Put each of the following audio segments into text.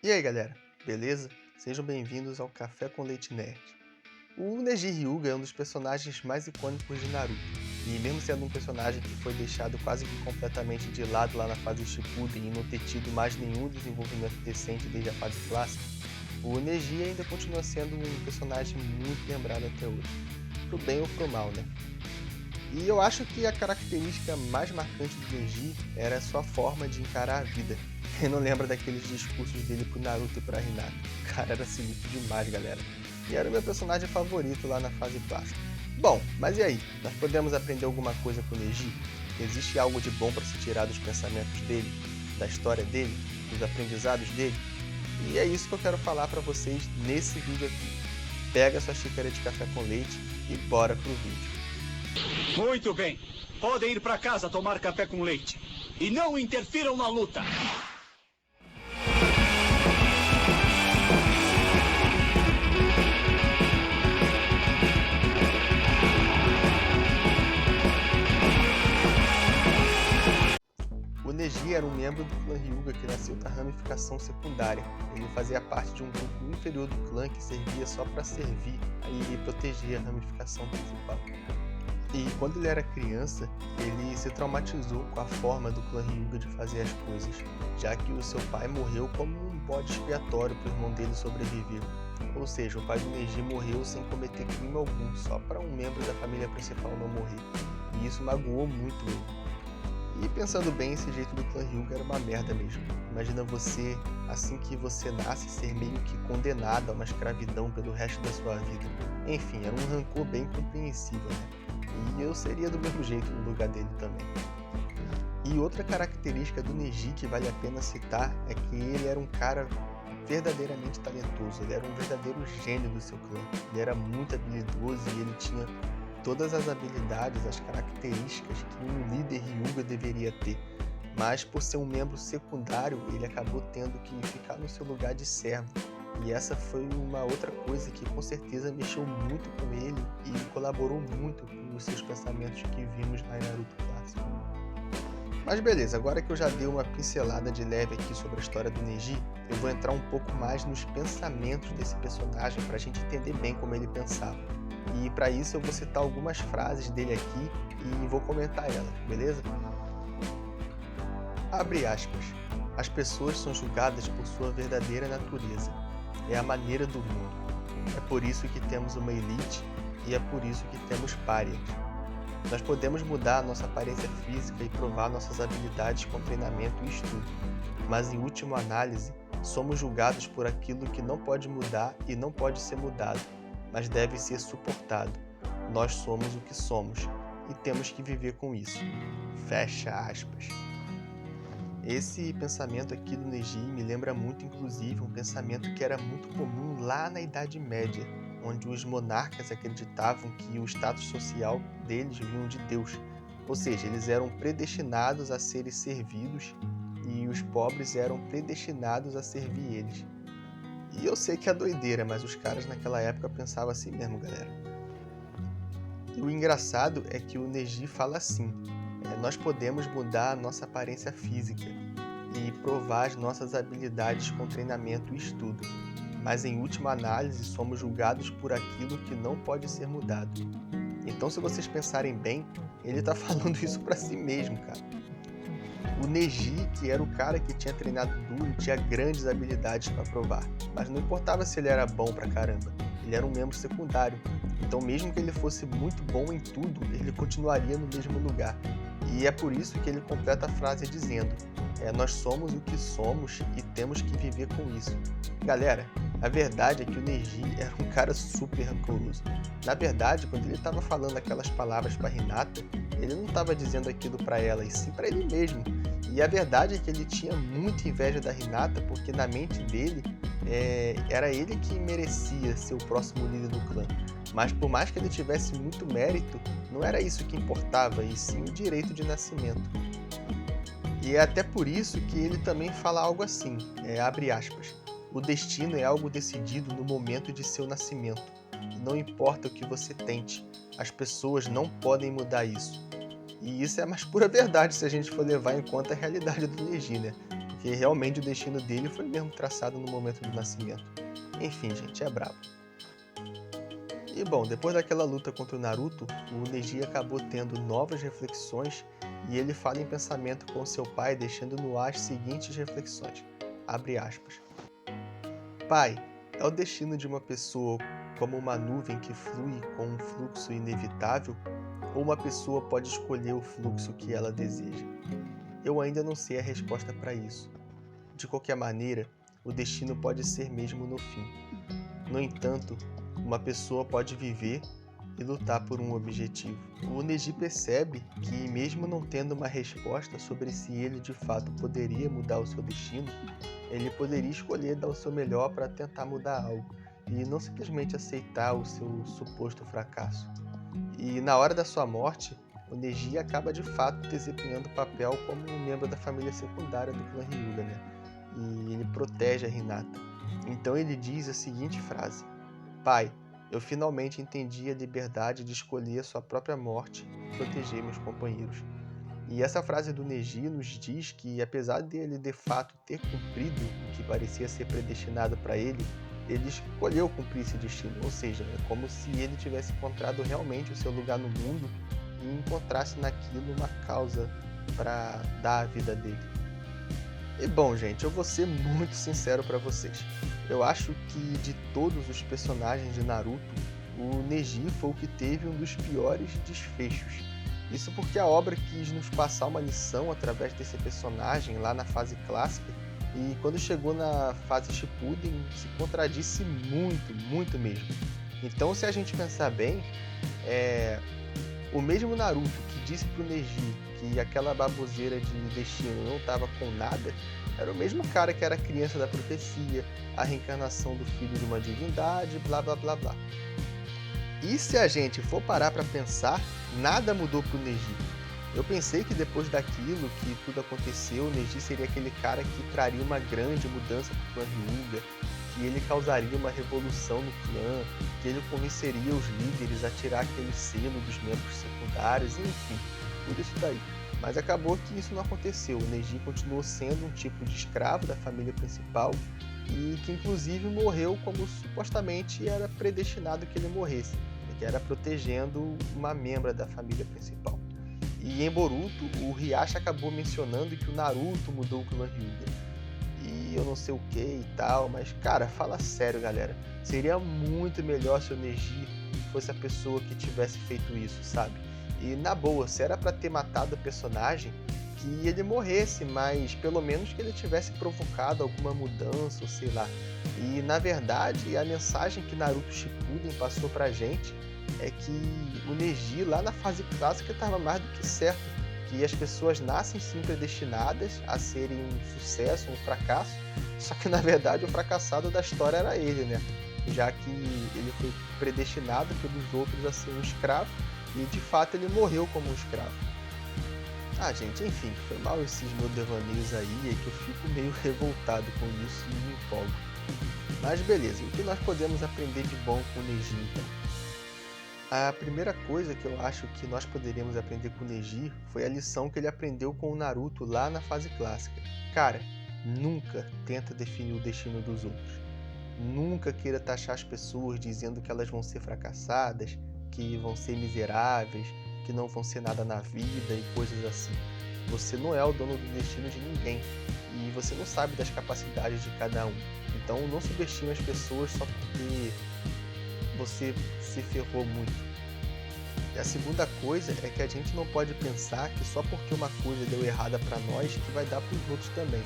E aí galera, beleza? Sejam bem-vindos ao Café com Leite Nerd. O Neji Hyuga é um dos personagens mais icônicos de Naruto, e mesmo sendo um personagem que foi deixado quase que completamente de lado lá na fase Shippuden e não ter tido mais nenhum desenvolvimento decente desde a fase clássica, o Neji ainda continua sendo um personagem muito lembrado até hoje, pro bem ou pro mal, né? E eu acho que a característica mais marcante do Neji era a sua forma de encarar a vida. Quem não lembra daqueles discursos dele pro Naruto e pra Hinata? O cara era sinistro demais, galera. E era o meu personagem favorito lá na fase clássica. Bom, mas e aí? Nós podemos aprender alguma coisa com o Neji? Existe algo de bom para se tirar dos pensamentos dele, da história dele, dos aprendizados dele? E é isso que eu quero falar para vocês nesse vídeo aqui. Pega sua xícara de café com leite e bora pro vídeo. Muito bem. Podem ir para casa tomar café com leite. E não interfiram na luta. O Neji era um membro do clã Hyuga que nasceu na ramificação secundária. Ele fazia parte de um grupo inferior do clã que servia só para servir e proteger a ramificação principal. E quando ele era criança, ele se traumatizou com a forma do clã Hyuga de fazer as coisas, já que o seu pai morreu como um bode expiatório para o irmão dele sobreviver. Ou seja, o pai do Neji morreu sem cometer crime algum, só para um membro da família principal não morrer. E isso magoou muito ele. E pensando bem, esse jeito do clã Hyuga era uma merda mesmo. Imagina você, assim que você nasce, ser meio que condenado a uma escravidão pelo resto da sua vida. Enfim, era um rancor bem compreensível, né? E eu seria do mesmo jeito no lugar dele também. E outra característica do Neji que vale a pena citar é que ele era um cara verdadeiramente talentoso. Ele era um verdadeiro gênio do seu clã. Ele era muito habilidoso e ele tinha todas as habilidades, as características que um líder Hyuga deveria ter. Mas por ser um membro secundário, ele acabou tendo que ficar no seu lugar de servo. E essa foi uma outra coisa que com certeza mexeu muito com ele e colaborou muito com os seus pensamentos que vimos na Naruto clássico. Mas beleza, agora que eu já dei uma pincelada de leve aqui sobre a história do Neji, eu vou entrar um pouco mais nos pensamentos desse personagem para a gente entender bem como ele pensava. E para isso eu vou citar algumas frases dele aqui e vou comentar elas, beleza? Abre aspas. As pessoas são julgadas por sua verdadeira natureza. É a maneira do mundo. É por isso que temos uma elite e é por isso que temos párias. Nós podemos mudar a nossa aparência física e provar nossas habilidades com treinamento e estudo, mas em última análise, somos julgados por aquilo que não pode mudar e não pode ser mudado, mas deve ser suportado. Nós somos o que somos e temos que viver com isso. Fecha aspas. Esse pensamento aqui do Neji me lembra muito, inclusive, um pensamento que era muito comum lá na Idade Média, onde os monarcas acreditavam que o status social deles vinha de Deus. Ou seja, eles eram predestinados a serem servidos e os pobres eram predestinados a servir eles. E eu sei que é doideira, mas os caras naquela época pensavam assim mesmo, galera. E o engraçado é que o Neji fala assim: nós podemos mudar a nossa aparência física e provar as nossas habilidades com treinamento e estudo, mas em última análise somos julgados por aquilo que não pode ser mudado. Então, se vocês pensarem bem, ele está falando isso para si mesmo, cara. O Neji, que era o cara que tinha treinado duro, tinha grandes habilidades para provar, mas não importava se ele era bom pra caramba, ele era um membro secundário. Então, mesmo que ele fosse muito bom em tudo, ele continuaria no mesmo lugar. E é por isso que ele completa a frase dizendo: nós somos o que somos e temos que viver com isso. Galera, a verdade é que o Neji era um cara super rancoroso. Na verdade, quando ele estava falando aquelas palavras para Hinata, ele não estava dizendo aquilo para ela, e sim para ele mesmo. E a verdade é que ele tinha muita inveja da Hinata, porque na mente dele era ele que merecia ser o próximo líder do clã. Mas por mais que ele tivesse muito mérito, não era isso que importava, e sim o direito de nascimento. E é até por isso que ele também fala algo assim, abre aspas, o destino é algo decidido no momento de seu nascimento. Não importa o que você tente, as pessoas não podem mudar isso. E isso é a mais pura verdade se a gente for levar em conta a realidade do Neji, né? porque realmente o destino dele foi mesmo traçado no momento do nascimento. Enfim, gente, é brabo. E bom, depois daquela luta contra o Naruto, o Neji acabou tendo novas reflexões e ele fala em pensamento com seu pai, deixando no ar as seguintes reflexões. Abre aspas. Pai, é o destino de uma pessoa como uma nuvem que flui com um fluxo inevitável, ou uma pessoa pode escolher o fluxo que ela deseja? Eu ainda não sei a resposta para isso. De qualquer maneira, o destino pode ser mesmo no fim. No entanto, uma pessoa pode viver e lutar por um objetivo. O Neji percebe que, mesmo não tendo uma resposta sobre se ele de fato poderia mudar o seu destino, ele poderia escolher dar o seu melhor para tentar mudar algo, e não simplesmente aceitar o seu suposto fracasso. E na hora da sua morte, o Neji acaba de fato desempenhando o papel como um membro da família secundária do clã Hyuga, né? E ele protege a Hinata. Então ele diz a seguinte frase: Pai, eu finalmente entendi a liberdade de escolher a sua própria morte e proteger meus companheiros. E essa frase do Neji nos diz que, apesar dele de fato ter cumprido o que parecia ser predestinado para ele escolheu cumprir esse destino, ou seja, é como se ele tivesse encontrado realmente o seu lugar no mundo e encontrasse naquilo uma causa para dar a vida dele. E bom, gente, eu vou ser muito sincero para vocês. Eu acho que de todos os personagens de Naruto, o Neji foi o que teve um dos piores desfechos. Isso porque a obra quis nos passar uma lição através desse personagem lá na fase clássica, e quando chegou na fase Shippuden se contradisse muito mesmo. Então, se a gente pensar bem, o mesmo Naruto que disse pro Neji que aquela baboseira de destino não estava com nada, era o mesmo cara que era a criança da profecia, a reencarnação do filho de uma divindade, blá blá blá blá. E se a gente for parar para pensar, nada mudou pro Neji. Eu pensei que depois daquilo que tudo aconteceu, o Neji seria aquele cara que traria uma grande mudança pro clã Hyuga, que ele causaria uma revolução no clã, que ele convenceria os líderes a tirar aquele selo dos membros secundários, enfim, tudo isso daí. Mas acabou que isso não aconteceu. O Neji continuou sendo um tipo de escravo da família principal e que inclusive morreu como supostamente era predestinado que ele morresse, que era protegendo uma membra da família principal. E em Boruto, o Hiashi acabou mencionando que o Naruto mudou o clã Hyuga. E eu não sei o que e tal, mas cara, fala sério, galera. Seria muito melhor se o Neji fosse a pessoa que tivesse feito isso, sabe? E na boa, se era pra ter matado o personagem, que ele morresse, mas pelo menos que ele tivesse provocado alguma mudança, ou sei lá. E na verdade, a mensagem que Naruto Shippuden passou pra gente é que o Neji lá na fase clássica estava mais do que certo, que as pessoas nascem sim predestinadas a serem um sucesso, um fracasso, só que na verdade o fracassado da história era ele, né? Já que ele foi predestinado pelos outros a ser um escravo e de fato ele morreu como um escravo. Ah, gente, enfim, foi mal esses meus devaneios aí, é que eu fico meio revoltado com isso e me empolgo. Mas beleza, o que nós podemos aprender de bom com o Neji então? A primeira coisa que eu acho que nós poderíamos aprender com o Neji foi a lição que ele aprendeu com o Naruto lá na fase clássica. Cara, nunca tenta definir o destino dos outros. Nunca queira taxar as pessoas dizendo que elas vão ser fracassadas, que vão ser miseráveis, que não vão ser nada na vida e coisas assim. Você não é o dono do destino de ninguém e você não sabe das capacidades de cada um. Então não subestime as pessoas só porque você se ferrou muito. E a segunda coisa é que a gente não pode pensar que só porque uma coisa deu errada para nós que vai dar para os outros também.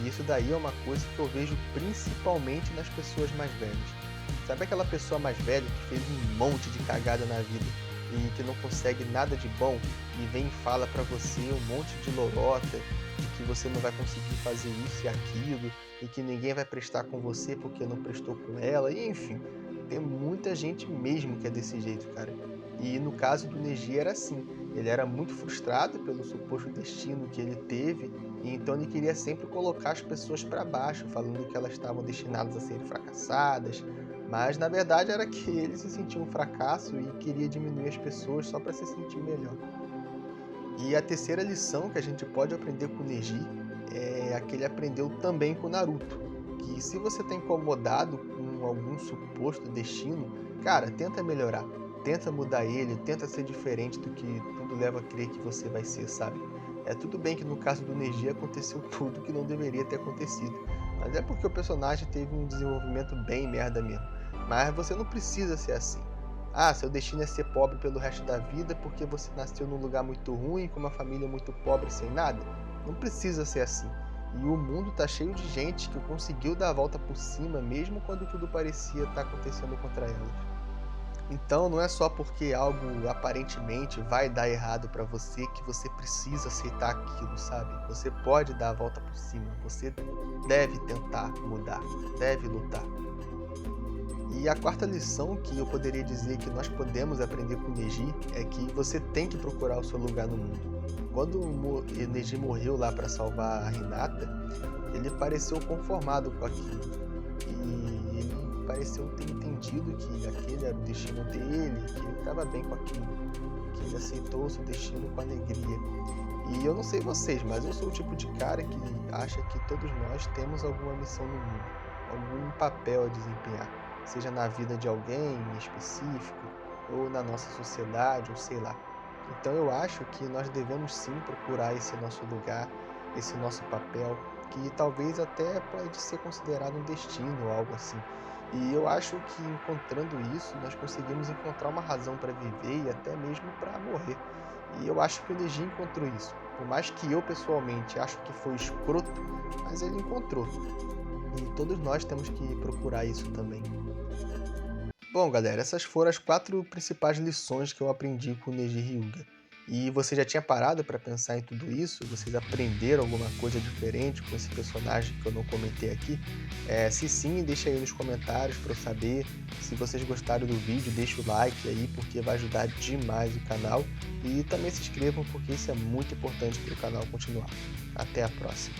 E isso daí é uma coisa que eu vejo principalmente nas pessoas mais velhas. Sabe aquela pessoa mais velha que fez um monte de cagada na vida e que não consegue nada de bom e vem e fala para você um monte de lorota de que você não vai conseguir fazer isso e aquilo e que ninguém vai prestar com você porque não prestou com ela, e enfim, tem muita gente mesmo que é desse jeito, cara. E no caso do Neji era assim, ele era muito frustrado pelo suposto destino que ele teve e então ele queria sempre colocar as pessoas para baixo, falando que elas estavam destinadas a serem fracassadas, mas na verdade era que ele se sentia um fracasso e queria diminuir as pessoas só para se sentir melhor. E a terceira lição que a gente pode aprender com o Neji é a que ele aprendeu também com Naruto. Que se você está incomodado com algum suposto destino, cara, tenta melhorar. Tenta mudar ele, tenta ser diferente do que tudo leva a crer que você vai ser, sabe? É tudo bem que no caso do Neji aconteceu tudo que não deveria ter acontecido. Mas é porque o personagem teve um desenvolvimento bem merda mesmo. Mas você não precisa ser assim. Ah, seu destino é ser pobre pelo resto da vida porque você nasceu num lugar muito ruim, com uma família muito pobre sem nada? Não precisa ser assim. E o mundo tá cheio de gente que conseguiu dar a volta por cima, mesmo quando tudo parecia estar acontecendo contra elas. Então não é só porque algo aparentemente vai dar errado pra você que você precisa aceitar aquilo, sabe? Você pode dar a volta por cima, você deve tentar mudar, deve lutar. E a quarta lição que eu poderia dizer que nós podemos aprender com o Neji é que você tem que procurar o seu lugar no mundo. Quando o Neji morreu lá para salvar a Hinata, ele pareceu conformado com aquilo. E ele pareceu ter entendido que aquele era o destino dele, que ele estava bem com aquilo, que ele aceitou o seu destino com alegria. E eu não sei vocês, mas eu sou o tipo de cara que acha que todos nós temos alguma missão no mundo, algum papel a desempenhar. Seja na vida de alguém em específico, ou na nossa sociedade, ou sei lá. Então eu acho que nós devemos sim procurar esse nosso lugar, esse nosso papel, que talvez até pode ser considerado um destino ou algo assim. E eu acho que encontrando isso, nós conseguimos encontrar uma razão para viver e até mesmo para morrer. E eu acho que o Neji encontrou isso. Por mais que eu pessoalmente acho que foi escroto, mas ele encontrou. E todos nós temos que procurar isso também. Bom, galera, essas foram as 4 principais lições que eu aprendi com o Neji Hyuga. E você já tinha parado para pensar em tudo isso? Vocês aprenderam alguma coisa diferente com esse personagem que eu não comentei aqui? Se sim, deixa aí nos comentários para eu saber. Se vocês gostaram do vídeo, deixa o like aí, porque vai ajudar demais o canal. E também se inscrevam, porque isso é muito importante para o canal continuar. Até a próxima!